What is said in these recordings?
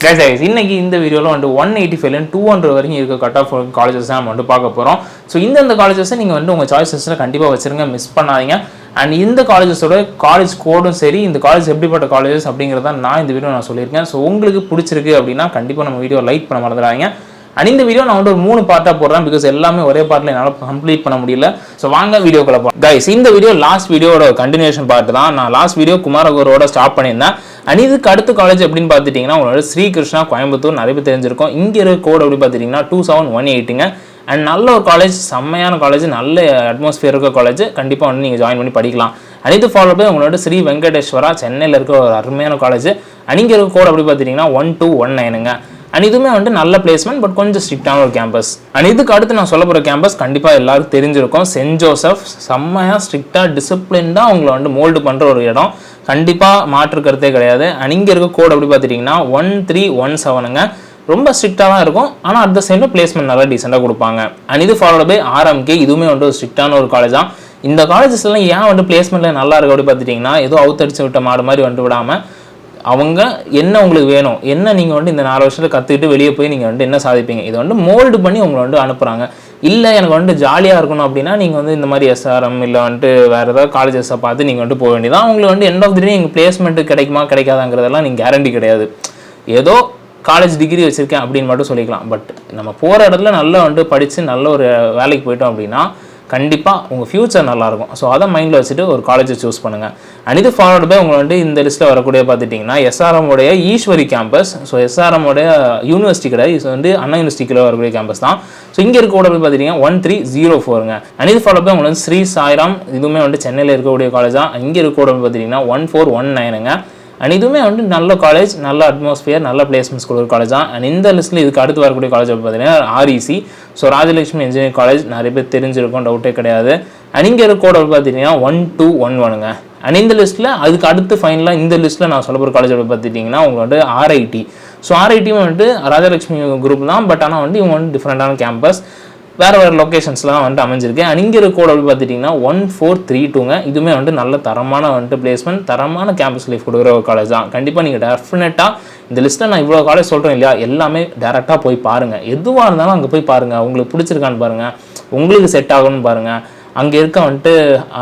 guys இன்னைக்கு இந்த வீடியோல வந்து 185 ல 200 வரைக்கும் இருக்க கட் ஆஃப் காலேजेस தான் வந்து பார்க்க போறோம். சோ இந்த காலேजेस நீங்க வந்து உங்க சாய்ஸஸ்ல கண்டிப்பா வச்சிருங்க, மிஸ் பண்ணாதீங்க. அண்ட் இந்த காலேजेसோட காலேஜ் கோடும் சரி, இந்த காலேஜ் எப்படிப்பட்ட காலேजेस அப்படிங்கறத நான் இந்த வீடியோ நான் சொல்லியிருக்கேன். சோ உங்களுக்கு பிடிச்சிருக்கு அப்படினா கண்டிப்பா நம்ம வீடியோ லைக் பண்ண மறந்துடாதீங்க. அண்ட் இந்த வீடியோ நான் வந்து ஒரு 3 பார்ட்டா போடுறேன் பிகாஸ் எல்லாமே ஒரே பார்ட்ல என்னால கம்ப்ளீட் பண்ண முடியல. சோ வாங்க வீடியோக்குள்ள போலாம். गाइस இந்த வீடியோ லாஸ்ட் வீடியோட கண்டினியூஷன் பார்ட் தான். நான் லாஸ்ட் வீடியோ குமாரகுருவோட ஸ்டாப் பண்ணியிருந்தேன். அண்ட் இதுக்கு அடுத்த காலேஜ் எப்படின்னு பார்த்துட்டீங்கன்னா உங்களோட ஸ்ரீ கிருஷ்ணா கோயம்புத்தூர் நிறைய பேர் தெரிஞ்சிருக்கும். இங்கே இருக்க கோட் அப்படி பார்த்துட்டிங்கன்னா 2718ங்க. அண்ட் நல்ல ஒரு காலேஜ், செம்மையான காலேஜ், நல்ல அட்மாஸ்பியர் இருக்க காலேஜ், கண்டிப்பாக வந்து நீங்கள் ஜாயின் பண்ணி படிக்கலாம். அண்ட் இது ஃபாலோ போய் உங்களோட ஸ்ரீ வெங்கடேஸ்வரா சென்னையில் இருக்க ஒரு அருமையான காலேஜ். அண்ட் இங்கே இருக்க கோட் அப்படி பார்த்துட்டிங்கன்னா 1219ங்க. அண்ட் இதுவுமே வந்து நல்ல பிளேஸ்மெண்ட், பட் கொஞ்சம் ஸ்ட்ரிக்டான ஒரு கேம்பஸ். அண்ட் இதுக்கு அடுத்து நான் சொல்ல போகிற கேம்பஸ் கண்டிப்பாக எல்லாரும் தெரிஞ்சிருக்கும். சென்ட் ஜோசப் செம்மையாக ஸ்ட்ரிக்டாக டிசிப்ளின்டாக உங்களை வந்து மோல்டு பண்ணுற ஒரு இடம், கண்டிப்பாக மாற்று கருத்தே கிடையாது. அண்ட் இங்கே இருக்க கோட் அப்படி பார்த்துட்டிங்கன்னா 1317ங்க. ரொம்ப ஸ்ட்ரிக்டாக தான் இருக்கும், ஆனால் அட் த சேம் பிளேஸ்மெண்ட் நல்லா டீசெண்டாக கொடுப்பாங்க. அண்ட் இது ஃபாலோட் பை RMK. இதுவுமே வந்து ஒரு ஸ்ட்ரிக்டான ஒரு காலேஜ் தான். இந்த காலேஜஸ்லாம் ஏன் வந்து பிளேஸ்மெண்ட்டில் நல்லா இருக்குது அப்படி பார்த்துட்டிங்கன்னா, ஏதோ அவுத்தடிச்சு விட்ட மாடு மாதிரி வந்து விடாமல் அவங்க என்ன உங்களுக்கு வேணும், என்ன நீங்கள் வந்து இந்த 4 வருஷத்தில் கற்றுக்கிட்டு வெளியே போய் நீங்கள் வந்து என்ன சாதிப்பீங்க, இதை வந்து மோல்டு பண்ணி உங்களை வந்து அனுப்புகிறாங்க. இல்லை எனக்கு வந்துட்டு ஜாலியாக இருக்கணும் அப்படின்னா நீங்கள் வந்து இந்த மாதிரி SRM இல்லை வந்துட்டு வேறு ஏதாவது காலேஜஸை பார்த்து நீங்கள் வந்துட்டு போக வேண்டியதான். உங்களுக்கு வந்து எண்ட் ஆஃப் தி டே எங்கள் பிளேஸ்மெண்ட்டு கிடைக்குமா கிடைக்காதாங்கிறதெல்லாம் நீங்கள் கேரண்டி கிடையாது. ஏதோ காலேஜ் டிகிரி வச்சுருக்கேன் அப்படின்னு மட்டும் சொல்லிக்கலாம். பட் நம்ம போகிற இடத்துல நல்லா வந்துட்டு படித்து நல்ல ஒரு வேலைக்கு போயிட்டோம் அப்படின்னா கண்டிப்பாக உங்கள் ஃப்யூச்சர் நல்லாயிருக்கும். ஸோ அதை மைண்டில் வச்சுட்டு ஒரு காலேஜை சூஸ் பண்ணுங்கள். அண்ட் இது ஃபாலோட் பை உங்களை வந்து இந்த லிஸ்ட்டில் வரக்கூடிய பார்த்துட்டிங்கன்னா SRM உடைய ஈஸ்வரி கேம்பஸ். ஸோ SRM உடைய யூனிவர்சிட்டி கிடையாது, இது வந்து அண்ணா யூனிவர்சிட்டிக்குள்ள வரக்கூடிய கேம்பஸ் தான். ஸோ இங்கே இருக்க கூட பார்த்துட்டிங்கன்னா 1304ங்க. அண்ட் இது ஃபாலோட் பை உங்களுக்கு வந்து ஸ்ரீ சாய்ராம், இதுவுமே வந்து சென்னையில் இருக்கக்கூடிய காலேஜ் தான். இங்கே இருக்க கூட பார்த்துட்டிங்கன்னா 1419ங்க. அண்ட் இதுவுமே வந்து நல்ல காலேஜ், நல்ல அட்மாஸ்பியர், நல்ல பிளேஸ்மெண்ட்ஸ் கொடுக்குற காலேஜ் தான். அண்ட் இந்த லிஸ்ட்டில் இதுக்கு அடுத்து வரக்கூடிய காலேஜ் பார்த்தீங்கன்னா REC. So Rajalakshmi engineering college நிறைய பேர் தெரிஞ்சிருக்கும், டவுட்டே கிடையாது. அண்ட் இங்கே இருக்க கோட் பார்த்தீங்கன்னா 1211ங்க. அண்ட் இந்த லிஸ்ட்டில் அதுக்கு அடுத்து ஃபைனலாக இந்த லிஸ்ட்டில் நான் சொல்ல போகிற காலேஜ் பார்த்துட்டிங்கன்னா உங்களுக்கு வந்து RIT. ஸோ RITயும் வந்துட்டு ராஜலட்சுமி குரூப் தான், பட் ஆனால் வந்து இவங்க வந்து டிஃப்ரெண்டான கேம்பஸ், வேறு வேறு லொக்கேஷன்ஸ்லாம் வந்துட்டு அமைஞ்சிருக்கு. அண்ட் இங்கே இருக்க கோட் அப்படி பார்த்துட்டிங்கன்னா 1432ங்க. இதுவுமே வந்துட்டு நல்ல தரமான வந்துட்டு பிளேஸ்மெண்ட், தரமான கேம்பஸ் லைஃப் கொடுக்குற ஒரு காலேஜ் தான். கண்டிப்பாக நீங்கள் டெஃபினட்டாக இந்த லிஸ்ட்டில் நான் இவ்வளோ காலேஜ் சொல்கிறேன் இல்லையா, எல்லாமே டேரெக்டாக போய் பாருங்கள். எதுவாக இருந்தாலும் அங்கே போய் பாருங்கள், உங்களுக்கு பிடிச்சிருக்கான்னு பாருங்கள், உங்களுக்கு செட் ஆகும்னு பாருங்கள். அங்கே இருக்க வந்துட்டு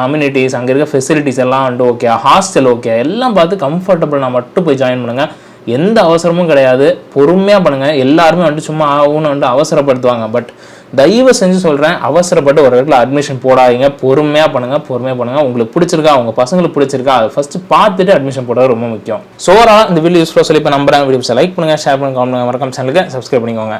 அம்யூனிட்டிஸ், அங்கே இருக்க ஃபெசிலிட்டிஸ் எல்லாம் வந்துட்டு ஓகே, ஹாஸ்டல் ஓகே, எல்லாம் பார்த்து கம்ஃபர்டபுளாக மட்டும் போய் ஜாயின் பண்ணுங்கள். எந்த அவசரமும் கிடையாது, பொறுமையாக பண்ணுங்கள். எல்லாருமே வந்துட்டு சும்மா ஆகும்னு வந்துட்டு அவசரப்படுத்துவாங்க. பட் தயவு செஞ்சு சொல்கிறேன், அவசரப்பட்டு ஒரு இடத்துல அட்மிஷன் போடாதீங்க. பொறுமையாக பண்ணுங்கள். உங்களுக்கு பிடிச்சிருக்கா, உங்கள் பசங்களுக்கு பிடிச்சிருக்கா, அதை ஃபஸ்ட்டு பார்த்துட்டு அட்மிஷன் போடுறது ரொம்ப முக்கியம். ஸோ இந்த வீடியோ யூஸ்ஃபுல்லாக சொல்லி இப்போ நம்புறேன். வீடியோஸை லைக் பண்ணுங்கள், ஷேர் பண்ணுங்கள், கமெண்ட் பண்ணுங்கள், மறக்காம சேனலுக்கு சப்ஸ்கிரைப் பண்ணிக்கோங்க.